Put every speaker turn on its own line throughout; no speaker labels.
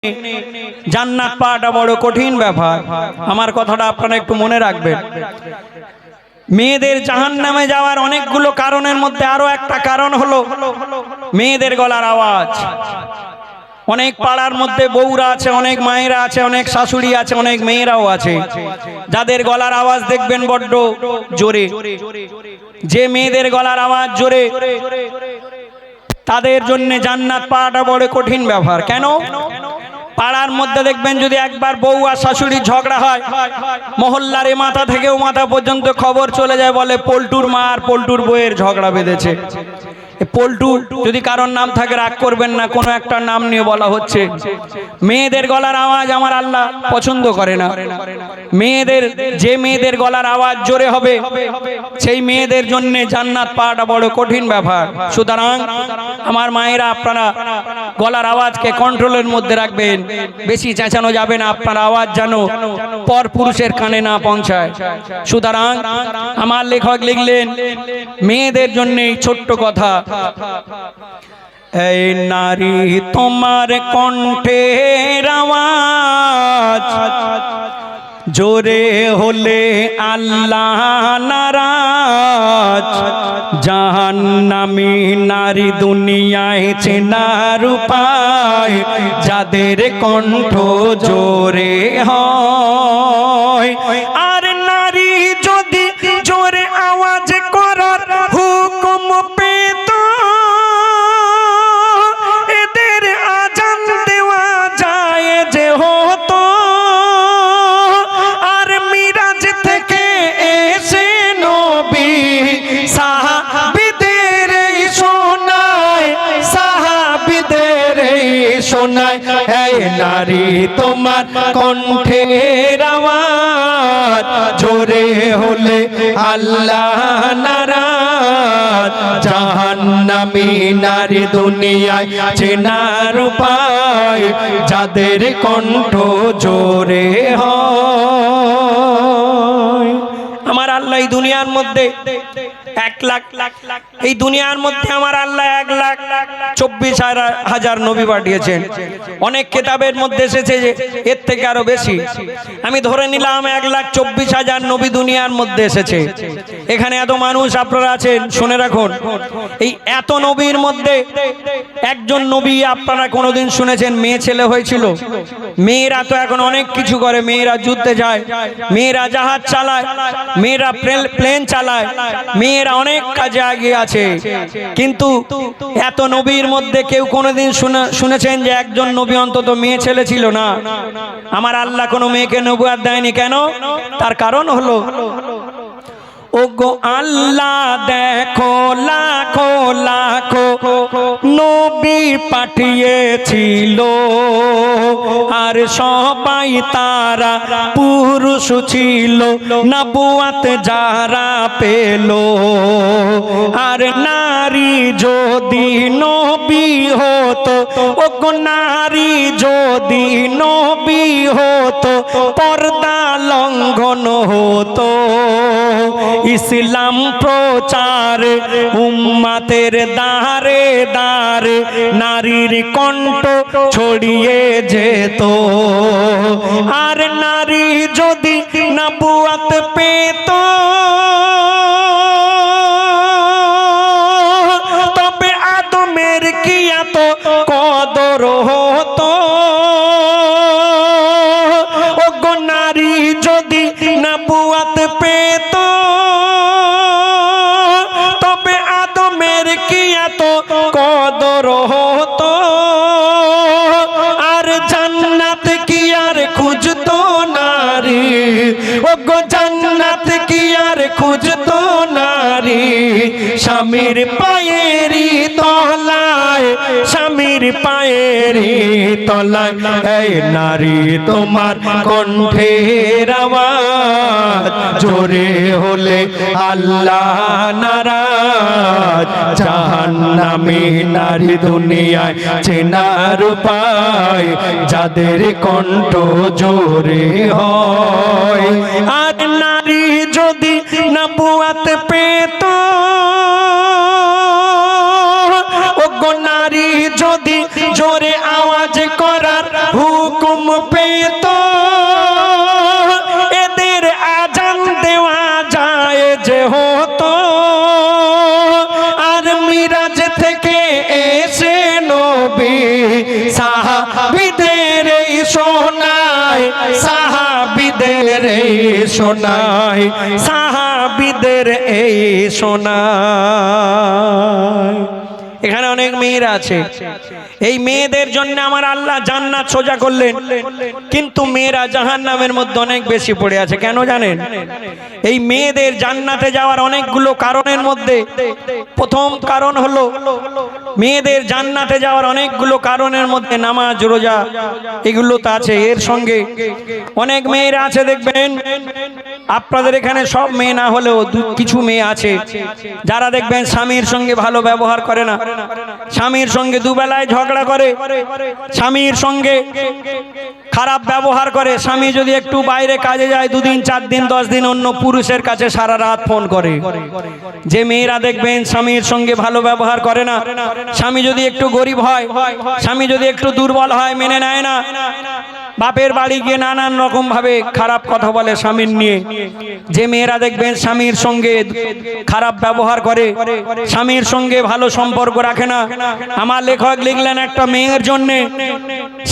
জান্নাত পাওয়াটা বড় কঠিন ব্যাপার। আমার কথাটা আপনারা একটু মনে রাখবেন। মেয়েদের জাহান্নামে যাওয়ার অনেকগুলো কারণের মধ্যে আরো একটা কারণ হলো মেয়েদের গলার আওয়াজ। অনেক পাড়ার মধ্যে বউরা আছে, অনেক মায়েরা আছে, অনেক শাশুড়ি আছে, অনেক মেয়েরাও আছে যাদের গলার আওয়াজ দেখবেন বড্ড জোরে। যে মেয়েদের গলার আওয়াজ জোরে তাদের জন্য জান্নাত পাওয়াটা বড় কঠিন ব্যাপার। কেন? পাড়ার মধ্যে দেখবেন যদি একবার বউ আর শাশুড়ির ঝগড়া হয়, মহল্লার এ মাথা থেকে ও মাথা পর্যন্ত খবর চলে যায়, বলে পল্টুর মা আর পল্টুর বউয়ের ঝগড়া বেঁধেছে। পল্টু যদি কারোর নাম থাকে রাগ করবেন না, কোনো একটা নাম নিয়ে বলা হচ্ছে। মেয়েদের গলার আওয়াজ আমার আল্লাহ পছন্দ করে না। যে মেয়েদের গলার আওয়াজ জোরে হবে সেই মেয়েদের জন্য জান্নাত পাওয়াটা বড় কঠিন ব্যাপার। সুতরাং আমার মায়েরা, আপনারা গলার আওয়াজকে কন্ট্রোলের মধ্যে রাখবেন। বেশি চেঁচানো যাবে না, আপনার আওয়াজ যেন পর পুরুষের কানে না পৌঁছায়। সুতরাং আমার লেখক লিখলেন মেয়েদের জন্য এই ছোট্ট কথা, এই নারী তোমার কণ্ঠের আওয়াজ জোরে হলে আল্লাহ নারাজ। জাহান্নামী নারী দুনিয়ায় চেনার উপায়, যাদের কণ্ঠ জোরে হয়। আর নারী যদি জোরে আওয়াজ করার হুকুম পেত, এদের আজান দেওয়া যায় যে হতো। আর মিরাজ থেকে এসে নবী সাহাবীদের শোনায়, এই নারী তোমার কণ্ঠের আওয়াজ জোরে হলে আল্লাহ নারাজ। জাহান্নামী নারী দুনিয়ায় চেনার উপায়, যাদের কণ্ঠ জোরে হয়। আমার আল্লাহ এই দুনিয়ার মধ্যে 1,00,000 এই দুনিয়ার মধ্যে আমার আল্লাহ 1,24,000 নবী পাঠিয়েছেন। অনেক কিতাবের মধ্যে এসেছে যে এর থেকে আরো বেশি। আমি ধরে নিলাম 1,24,000 নবী দুনিয়ার মধ্যে এসেছে। এখানে এত মানুষ আপনারা আছেন, শুনে রাখুন, এই এত নবীর মধ্যে একজন নবী আপনারা কোনোদিন শুনেছেন মেয়ে ছেলে হয়েছিল? মেয়েরা তো এখন অনেক কিছু করে, মেয়েরা যুদ্ধে যায়, মেয়েরা জাহাজ চালায়, মেয়েরা প্লেন চালায়, মেয়েরা অনেক কাজে এগিয়ে আছে। কিন্তু এত নবীর মধ্যে কেউ কোনোদিন শুনেছেন যে একজন নবী অন্তত মেয়ে ছেলে ছিল? না। আমার আল্লাহ কোনো মেয়েকে নবুয়ত দেয়নি। কেন? তার কারণ হলো, ওগো আল্লাহ দেখো লাখো লাখো নবী পাঠিয়েছিল, আর সবাই তারা পুরুষ ছিল, নবুয়ত যারা পেল। আর নারী যদি নবী হতো, ওগো নারী যদি নবী হতো, পর্দা লঙ্ঘন হতো। ইসলাম প্রচার উম্মতের দারে দারে নারীর কণ্ঠ ছড়িয়ে যেত। আর নারী যদি নবুয়ত পেত, তবে আদমের কি এত কদর হতো? ওগো নারী যদি নবুয়ত পেত, তবে আদমের কি এত কদর হতো? আর জান্নাত কি আর খুঁজতো নারী? ওগো জান্নাত কি আর খুঁজতো নারী? স্বামীর পায়েরই তলায়, স্বামীর পায়েরই তলায়, এই নারী তোমার কণ্ঠের আওয়াজ জোরে হলে আল্লাহ নারাজ। জাহান্নামী নারী দুনিয়ায় চেনার উপায়, যাদের কণ্ঠ জোরে হয়। আর নারী যদি নবুয়ত পেত, ওগো নারী যদি জোরে আওয়াজ করার পেত এদের আজান দেওয়া যায় যে হতো, আর মিরাজ থেকে এসে নবী সাহাবীদের শোনায়, সাহাবীদের শোনায়, সাহাবীদের এই শোনায়। এখানে অনেক মেয়েরা আছে, এই মেয়েদের জন্য আমার আল্লাহ জান্নাত সোজা করলেন, কিন্তু মেয়েরা জাহান্নামের মধ্যে অনেক বেশি পড়ে আছে। কেন জানেন? এই মেয়েদের জান্নাতে যাওয়ার অনেকগুলো কারণের মধ্যে প্রথম কারণ হলো, মেয়েদের জান্নাতে যাওয়ার অনেকগুলো কারণের মধ্যে নামাজ রোজা এগুলো তো আছে। এর সঙ্গে অনেক মেয়েরা আছে, দেখবেন আপনাদের এখানে সব মেয়ে না হলেও কিছু মেয়ে আছে যারা দেখবেন স্বামীর সঙ্গে ভালো ব্যবহার করে না, স্বামীর সঙ্গে দুবেলায় ঝগড়া করে, স্বামীর সঙ্গে খারাপ ব্যবহার করে। স্বামী যদি একটু বাইরে কাজে যায় 2 দিন 4 দিন 10 দিন অন্য পুরুষের কাছে সারা রাত ফোন করে। যে মেয়েরা দেখবেন স্বামীর সঙ্গে ভালো ব্যবহার করে না, স্বামী যদি একটু গরিব হয়, স্বামী যদি একটু দুর্বল হয়, মেনে নেয় না, বাপের বাড়ি গিয়ে নানান রকম ভাবে খারাপ কথা বলে স্বামীর নিয়ে। যে মেয়েরা দেখবেন স্বামীর সঙ্গে খারাপ ব্যবহার করে, স্বামীর সঙ্গে ভালো সম্পর্ক রাখে না। আমার লেখক লিখলেন একটা মেয়ের জন্য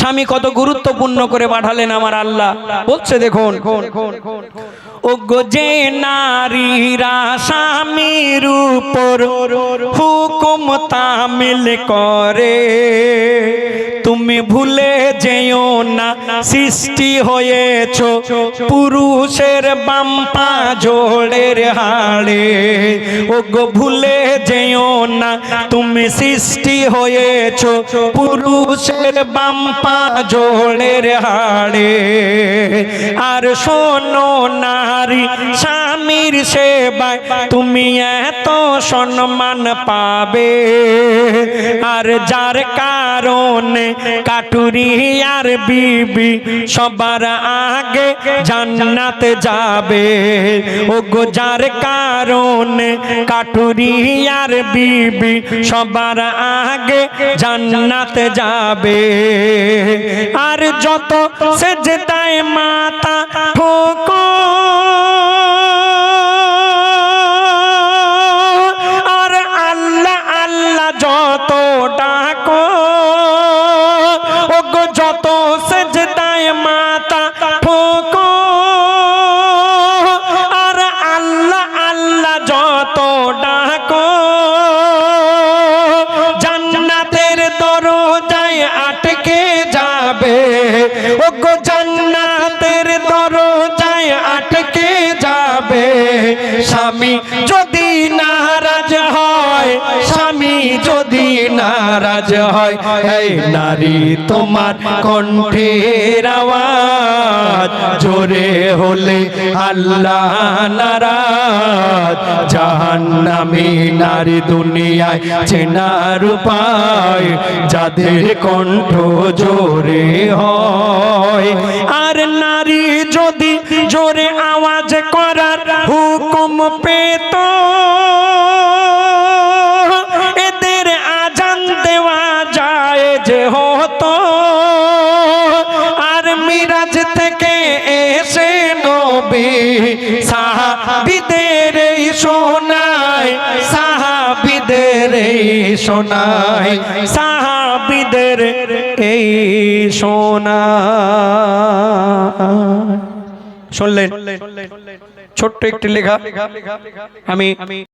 স্বামী কত গুরুত্বপূর্ণ করে পাঠালেন আমার আল্লাহ। বলছে দেখুন, ও গো যে নারীরা স্বামীর উপর হুকুম তামিল করে, তুমি ভুলে যেও না সৃষ্টি হয়েছো পুরুষের বাম পা জোড়ের হাড়ে। ও গো ভুলে যেও না তুমি সৃষ্টি হয়েছো পুরুষের বাম পা জোড়ের হাড়ে। আর শোনো নারী, স্বামীর সেবায় তুমি এত সম্মান পাবে, আর যার কারণে কাটুরি আর বিবি সবার আগে জান্নাতে যাবে। ও গো যার কারণে কাটুরি আর বিবি সবার আগে জান্নাতে যাবে। আর যত সেজদায় মাথা ঠোকো, আর আল্লাহ আল্লাহ যত ডাকো, ও গো যত সেজদায় মাথা ঠোকো, আর আল্লাহ আল্লাহ যত ডাকো, জান্নাতের দরজায় আটকে যাবে। ও গো জান্নাতের দরজায় আটকে যাবে। স্বামী যদি নারাজ হয়, স্বামী যদি নারাজ হয়, এই নারী তোমার কণ্ঠের আওয়াজ জোরে হলে আল্লাহ নারাজ। জাহান্নামী নারী দুনিয়ায় চেনার উপায়, যাদের কণ্ঠ জোরে হয়। আর নারী যদি জোরে আওয়াজ করার হুকুম পেত, এদের আজান দেওয়া যায় যে হতো, আর মিরাজ থেকে এসে নবী সাহাবীদের শোনায়, সাহাবীদের শোনায়, সাহাবীদের এই শোনায়। শুনলেন ছোট্ট একটি লেখা আমি